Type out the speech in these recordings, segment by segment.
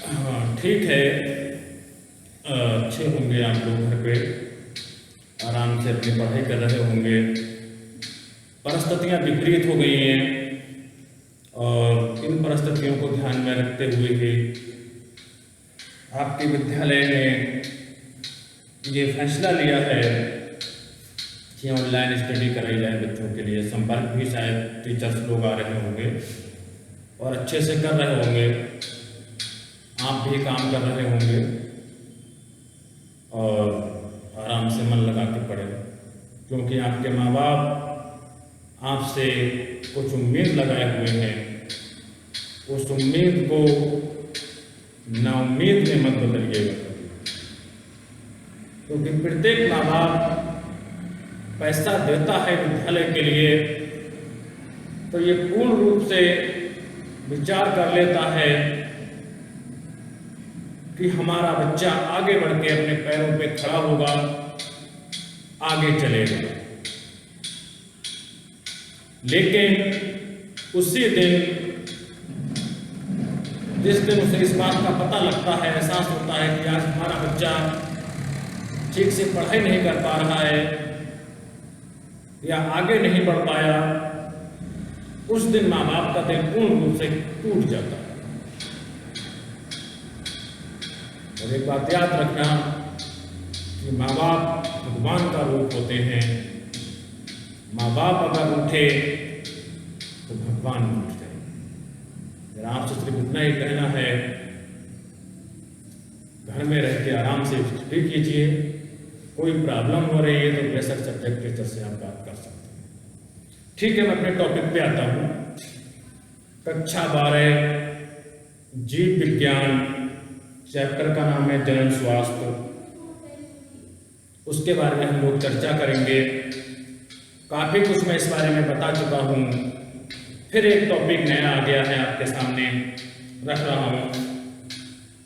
हाँ ठीक है। अच्छे होंगे आप लोग घर पे आराम से अपनी पढ़ाई कर रहे होंगे। परिस्थितियाँ विपरीत हो गई हैं और इन परिस्थितियों को ध्यान में रखते हुए ही आपके विद्यालय ने ये फैसला लिया है कि ऑनलाइन स्टडी कराई जाए बच्चों के लिए। संपर्क भी शायद टीचर्स लोग आ रहे होंगे और अच्छे से कर रहे होंगे, आप भी काम कर रहे होंगे और आराम से मन लगा के पढ़ें, क्योंकि आपके माँ बाप आपसे कुछ उम्मीद लगाए हुए हैं। उस उम्मीद को नाउम्मीद में मत बदलिएगा, क्योंकि प्रत्येक माँ बाप पैसा देता है विद्यालय के लिए तो ये पूर्ण रूप से विचार कर लेता है कि हमारा बच्चा आगे बढ़ के अपने पैरों पे खड़ा होगा, आगे चलेगा। लेकिन उसी दिन, जिस दिन उसे इस बात का पता लगता है, एहसास होता है कि आज हमारा बच्चा ठीक से पढ़ाई नहीं कर पा रहा है या आगे नहीं बढ़ पाया, उस दिन माँ बाप का दिल पूर्ण रूप से टूट जाता है। और एक बात याद रखना कि माँ बाप भगवान का रूप होते हैं। माँ बाप अगर उठे तो भगवान उठते हैं। मेरा आपसे सिर्फ इतना ही कहना है, घर में रह के आराम से स्टडी कीजिए। कोई प्रॉब्लम हो रही है तो बेशक सब्जेक्ट टीचर से आप बात कर सकते हैं। ठीक है, मैं अपने टॉपिक पे आता हूँ। कक्षा 12 जीव विज्ञान चैप्टर का नाम है जनन स्वास्थ्य। उसके बारे में हम लोग चर्चा करेंगे। काफ़ी कुछ मैं इस बारे में बता चुका हूँ, फिर एक टॉपिक नया आ गया है आपके सामने रख रहा हूँ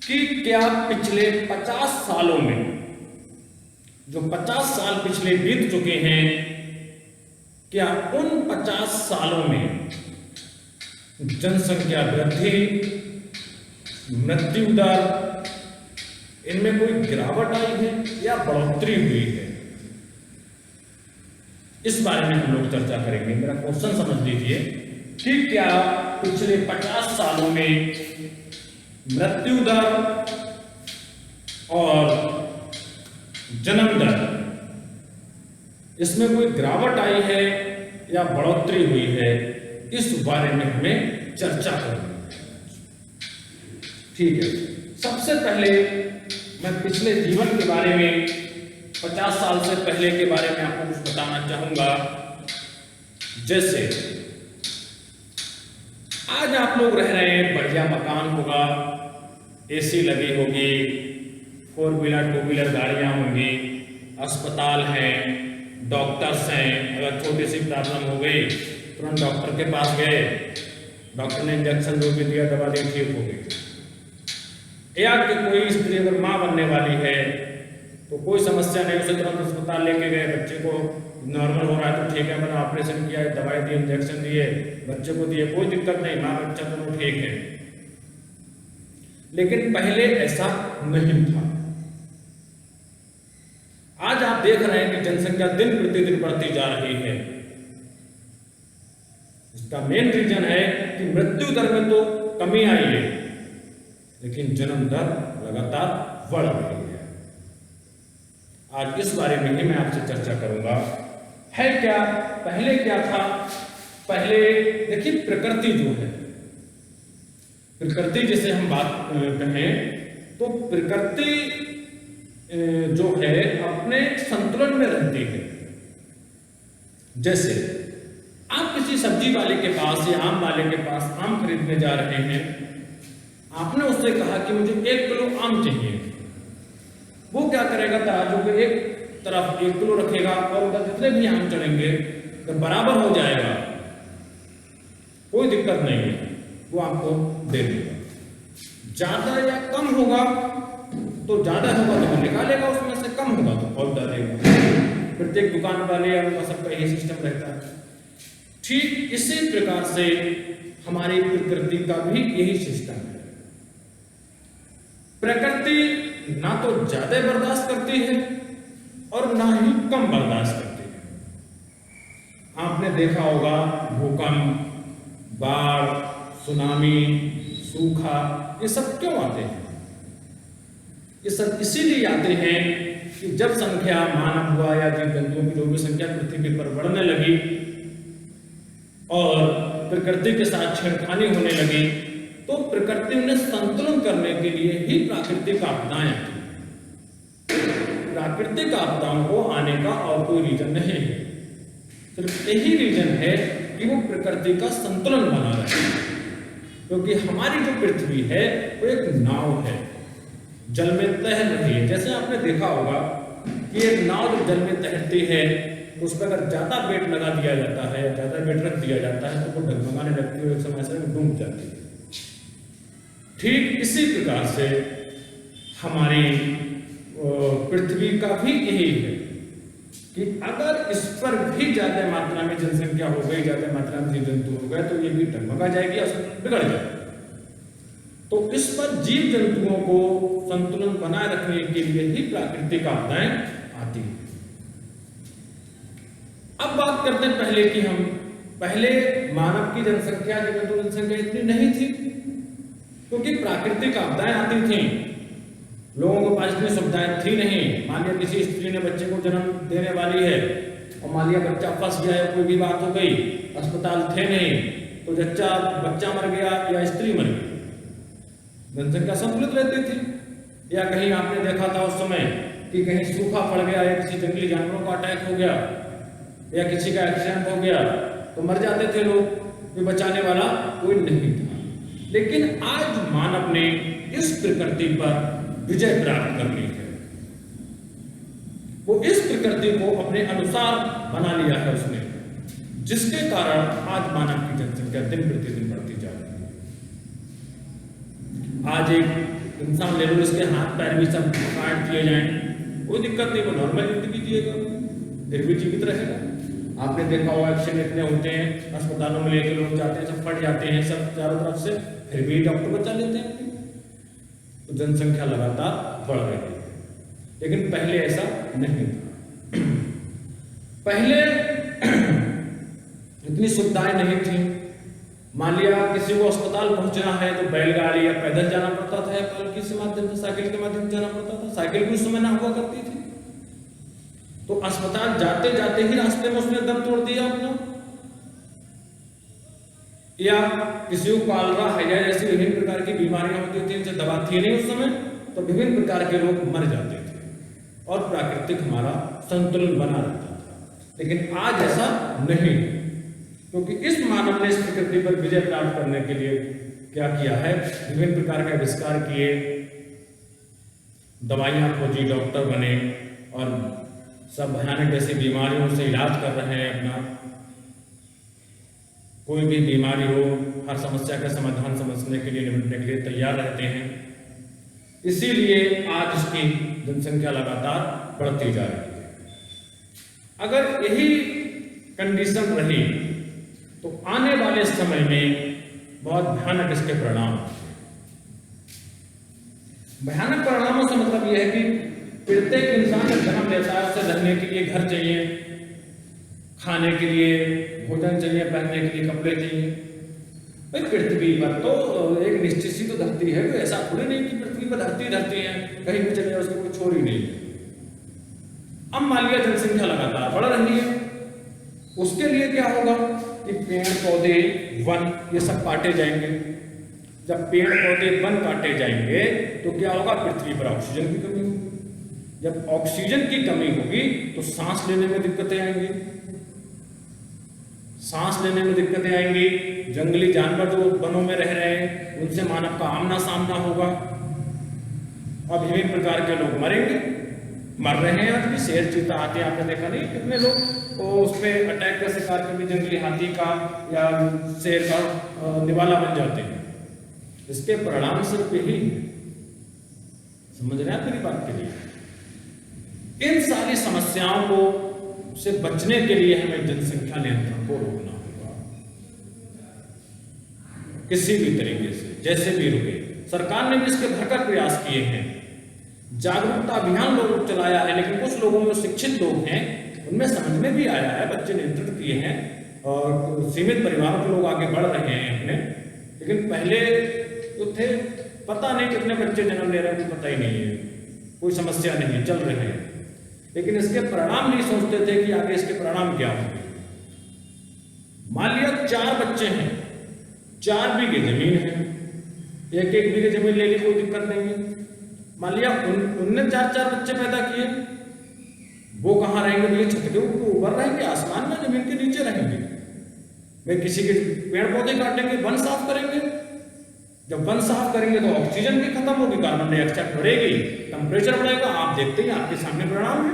कि क्या पिछले 50 सालों में, जो 50 साल पिछले बीत चुके हैं, क्या उन 50 सालों में जनसंख्या वृद्धि, मृत्यु दर, इनमें कोई गिरावट आई है या बढ़ोतरी हुई है? इस बारे में हम लोग चर्चा करेंगे। मेरा क्वेश्चन समझ लीजिए कि क्या पिछले 50 सालों में मृत्यु दर और जन्म दर, इसमें कोई गिरावट आई है या बढ़ोतरी हुई है? इस बारे में हमें चर्चा करनी है। ठीक है, सबसे पहले मैं पिछले जीवन के बारे में, 50 साल से पहले के बारे में आपको कुछ बताना चाहूंगा। जैसे आज आप लोग रह रहे हैं, बढ़िया मकान होगा, एसी लगी होगी, 4 व्हीलर 2 व्हीलर गाड़ियां होंगी, अस्पताल हैं, डॉक्टर्स हैं। अगर छोटी सी प्रॉब्लम हो गई तुरंत डॉक्टर के पास गए, डॉक्टर ने इंजेक्शन जो भी दिया, दवा दी, ठीक हो गई। या कि कोई स्त्री अगर माँ बनने वाली है तो कोई समस्या नहीं, उसे तुरंत अस्पताल लेके गए, बच्चे को नॉर्मल हो रहा है तो ठीक है, मैंने ऑपरेशन किया, दवाई दी, इंजेक्शन दिए, बच्चे को दिए, कोई दिक्कत नहीं, माँ बच्चा दोनों ठीक है। लेकिन पहले ऐसा नहीं था। आज आप देख रहे हैं कि जनसंख्या दिन प्रतिदिन बढ़ती जा रही है। इसका मेन रीजन है कि मृत्यु दर में तो कमी आई है, लेकिन जन्म दर लगातार बढ़ रही है। आज इस बारे में ही मैं आपसे चर्चा करूंगा। है क्या, पहले क्या था? पहले देखिए, प्रकृति जो है, प्रकृति जैसे हम बात कहें तो प्रकृति जो है अपने संतुलन में रहती है। जैसे आप किसी सब्जी वाले के पास या आम वाले के पास आम खरीदने जा रहे हैं, आपने उससे कहा कि मुझे 1 किलो आम चाहिए। वो क्या करेगा, तराजू के एक तरफ 1 किलो रखेगा और उधर जितने भी आम चढ़ेंगे तो बराबर हो जाएगा, कोई दिक्कत नहीं है, वो आपको दे देगा। ज्यादा या कम होगा तो ज्यादा होगा तो वो निकालेगा, उसमें से कम होगा तो और डालेगा। प्रत्येक दुकान वाले या उनका सबका यही सिस्टम रहता है। ठीक इसी प्रकार से हमारी प्रकृति का भी यही सिस्टम है। प्रकृति ना तो ज्यादा बर्दाश्त करती है और ना ही कम बर्दाश्त करती है। आपने देखा होगा भूकंप, बाढ़, सुनामी, सूखा, ये सब क्यों आते हैं? ये सब इसीलिए आते हैं कि जब संख्या मानव हुआ या जीव जंतुओं की जो भी संख्या पृथ्वी पर बढ़ने लगी और प्रकृति के साथ छेड़खानी होने लगी, तो प्रकृति उन्हें संतुलन करने के लिए ही प्राकृतिक आपदाएं आती। प्राकृतिक आपदाओं को आने का और कोई रीजन नहीं है, सिर्फ यही रीजन है कि वो प्रकृति का संतुलन बना रहे। क्योंकि हमारी जो पृथ्वी है वो एक नाव है, जल में तैर रही है। जैसे आपने देखा होगा कि एक नाव जब जल में तैरती है तो उस पर अगर ज्यादा वेट लगा दिया जाता है, ज्यादा वेट रख दिया जाता है, तो वो डगमगाने लगती है, एक समय से डूब जाती है। ठीक इसी प्रकार से हमारी पृथ्वी का भी यही है कि अगर इस पर भी ज्यादा मात्रा में जनसंख्या हो गई, ज्यादा मात्रा में जीव जंतु हो गए, तो ये भी डगमगा जाएगी और बिगड़ जाएगी। तो इस पर जीव जंतुओं को संतुलन बनाए रखने के लिए ही प्राकृतिक आपदाएं आती हैं। अब बात करते हैं पहले की। हम पहले मानव की जनसंख्या, जीव जंतु जनसंख्या इतनी नहीं थी, क्योंकि प्राकृतिक आपदाएं आती थी, लोगों के पास इतनी सुविधाएं थी नहीं। मान लिया किसी स्त्री ने बच्चे को जन्म देने वाली है और मान लिया बच्चा फंस गया या कोई भी बात हो गई, अस्पताल थे नहीं, तो बच्चा मर गया या स्त्री मर गई, जनसंख्या संतुलित रहती थी। या कहीं आपने देखा था उस समय कि कहीं सूखा पड़ गया या किसी जंगली जानवरों का अटैक हो गया या किसी का एक्सीडेंट हो गया, तो मर जाते थे लोग, कोई बचाने वाला कोई नहीं था। लेकिन आज मानव ने इस प्रकृति पर विजय प्राप्त कर ली है। वो इस प्रकृति को अपने अनुसार बना लिया है उसने, जिसके कारण आज मानव की जनसंख्या दिन प्रतिदिन बढ़ती जा रही है। आज एक इंसान ले लो, इसके हाथ पैर भी सब काट दिए जाएं, कोई दिक्कत नहीं, वो नॉर्मल जिंदगी जिएगा, फिर भी जीवित रहेगा। आपने देखा होगा एक्सीडेंट इतने होते हैं, अस्पतालों में लेके लोग जाते हैं, सब फट जाते हैं सब चारों तरफ से, फिर भी डॉक्टर बचा लेते हैं। तो जनसंख्या लगातार बढ़ रही है, लेकिन पहले ऐसा नहीं था। पहले इतनी सुविधाएं नहीं थी। मान लिया किसी को अस्पताल पहुंचना है तो बैलगाड़ी या पैदल जाना पड़ता था, या पालकी के माध्यम से, साइकिल के माध्यम से जाना पड़ता था। साइकिल भी उस समय ना हुआ करती थी, तो अस्पताल जाते जाते ही रास्ते में उसने दम तोड़ दिया अपना, या किसी को कॉलरा, हैजा जैसी विभिन्न प्रकार की बीमारियां होती थी, इनसे दवा थी नहीं उस समय, तो विभिन्न प्रकार के लोग मर जाते थे और प्राकृतिक हमारा संतुलन बना रहता था। लेकिन आज ऐसा नहीं, क्योंकि इस मानव ने इस प्रकृति पर विजय प्राप्त करने के लिए क्या किया है, विभिन्न प्रकार के आविष्कार किए, दवाइयां खोजी, डॉक्टर बने और सब भयानक ऐसी बीमारियों से इलाज कर रहे हैं अपना। कोई भी बीमारी हो, हर समस्या का समाधान समझने के लिए, निपटने के लिए तैयार रहते हैं। इसीलिए आज इसकी जनसंख्या लगातार बढ़ती जा रही है। अगर यही कंडीशन रही तो आने वाले समय में बहुत भयानक इसके परिणाम। भयानक परिणामों से मतलब यह है कि प्रत्येक इंसान जब जन्म लेता है उसे रहने के लिए घर चाहिए, खाने के लिए भोजन चाहिए, पहनने के लिए कपड़े चाहिए। भाई पृथ्वी पर तो एक निश्चित सी तो धरती है, कोई ऐसा थोड़ी नहीं कि पृथ्वी पर धरती है, कहीं भी चले जाए उसको कोई छोर ही नहीं है। अब मान लिया जनसंख्या लगातार बढ़ रही है, उसके लिए क्या होगा कि पेड़ पौधे वन ये सब काटे जाएंगे। जब पेड़ पौधे वन काटे जाएंगे तो क्या होगा, पृथ्वी पर ऑक्सीजन की कमी होगी। जब ऑक्सीजन की कमी होगी तो सांस लेने में दिक्कतें आएंगी, सांस लेने में दिक्कतें आएंगी। जंगली जानवर जो वनों में रह रहे हैं उनसे मानव का आमना सामना होगा और विभिन्न प्रकार के लोग मरेंगे, मर रहे हैं। आज भी शेर चीता आते हैं, आपने देखा नहीं कितने लोग तो उस पर अटैक का शिकार करके जंगली हाथी का या शेर का निवाला बन जाते हैं। इसके परिणाम सिर्फ यही, समझ रहे हैं मेरी बात के लिए। इन सारी समस्याओं को से बचने के लिए हमें जनसंख्या नियंत्रण को रोकना होगा किसी भी तरीके से, जैसे भी रुके। सरकार ने भी इसके भरकर प्रयास किए हैं, जागरूकता अभियान लोगों चलाया है, लेकिन कुछ लोगों में शिक्षित लोग हैं उनमें समझ में भी आया है, बच्चे नियंत्रित किए हैं और सीमित परिवारों के लोग आगे बढ़ रहे हैं अपने। लेकिन पहले तो थे, पता नहीं कितने बच्चे जन्म ले रहे हैं, पता ही नहीं है, कोई समस्या नहीं, चल रहे हैं, लेकिन इसके परिणाम नहीं सोचते थे कि आगे इसके परिणाम क्या होंगे। मान लिया 4 बच्चे हैं, 4 बीघे जमीन है, एक बीघे जमीन ले ली, कोई दिक्कत नहीं है। मान लिया उनने 4 बच्चे पैदा किए, वो कहाँ रहेंगे? ये छत के ऊपर रहेंगे, आसमान में, जमीन के नीचे रहेंगे। वे किसी के पेड़ पौधे काटेंगे, वन साफ करेंगे। जब वन साफ करेंगे तो ऑक्सीजन भी खत्म होगी, कार्बन डाइऑक्साइड बढ़ेगी, टेम्परेचर बढ़ेगा। आप देखते हैं, आपके सामने परिणाम है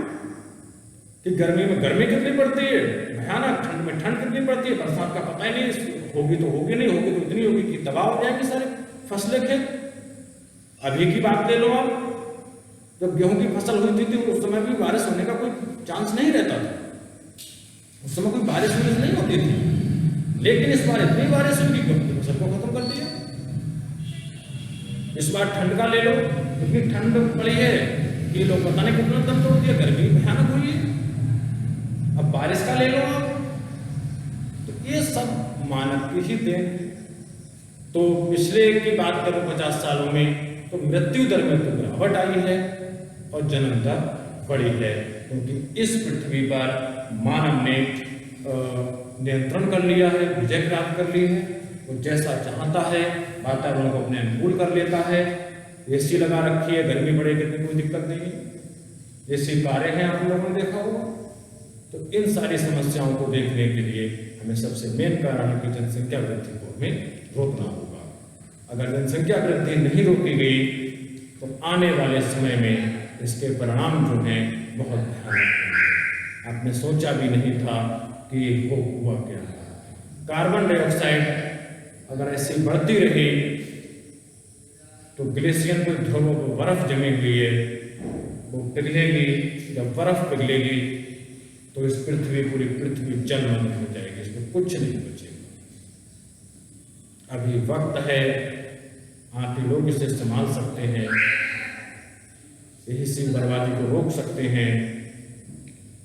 कि गर्मी में गर्मी कितनी पड़ती है, भयानक, ठंड में ठंड कितनी पड़ती है, बरसात का पता ही नहीं, होगी तो होगी, नहीं होगी तो इतनी होगी कि तबाह हो जाएगी सारे फसलें खेत। अभी की बात ले लो आप, जब गेहूं की फसल हुई थी उस समय भी बारिश होने का कोई चांस नहीं रहता था, उस समय कोई बारिश नहीं होती थी, लेकिन इस बार इतनी बारिश हुई कि फसल को खत्म कर दिया। इस बार ठंड का ले लो, इतनी ठंड पड़ी है कि लोग पता नहीं कितना दम तोड़ दिया, गर्मी भयानक हुई है। अब बारिश का ले लो आप, तो ये सब मानव की ही देन। तो पिछले की बात करूं 50 सालों में, तो मृत्यु दर में तो गिरावट आई है और जन्म दर बढ़ी है, क्योंकि इस पृथ्वी पर मानव ने नियंत्रण कर लिया है, विजय प्राप्त कर ली है। वो जैसा चाहता है वातावरण को अपने अनुकूल कर लेता है। एसी लगा रखी है, गर्मी बढ़े कितनी कोई दिक्कत नहीं है, एसी कारें हैं, आप लोगों ने देखा होगा। तो इन सारी समस्याओं को देखने के लिए हमें सबसे मेन कारण है कि जनसंख्या वृद्धि को हमें रोकना होगा। अगर जनसंख्या वृद्धि नहीं रोकी गई तो आने वाले समय में इसके परिणाम जो हैं बहुत भयानक हैं। आपने सोचा भी नहीं था कि ये हुआ क्या। कार्बन डाइऑक्साइड अगर ऐसी बढ़ती रही तो ग्लेशियर पर ध्रुवों को बर्फ जमी हुई है, वो पिघलेगी। जब बर्फ पिघलेगी तो इस पूरी पृथ्वी जलमग्न हो जाएगी, इसमें कुछ नहीं बचेगा। अभी वक्त है, आप ही लोग इसे संभाल सकते हैं, यही सी बर्बादी को रोक सकते हैं।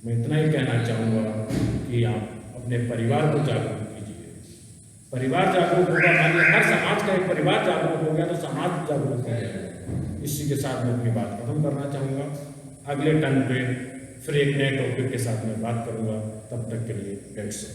मैं इतना ही कहना चाहूँगा कि आप अपने परिवार को जागरूक कीजिए। परिवार जागरूक होगा, मान हर समाज का एक परिवार जागरूक हो गया तो समाज जागरूक हो गया। इसी के साथ मैं अपनी बात खत्म करना चाहूँगा। अगले टर्न पे फिर एक नए टॉपिक के साथ मैं बात करूँगा। तब तक के लिए दैट्स ऑल।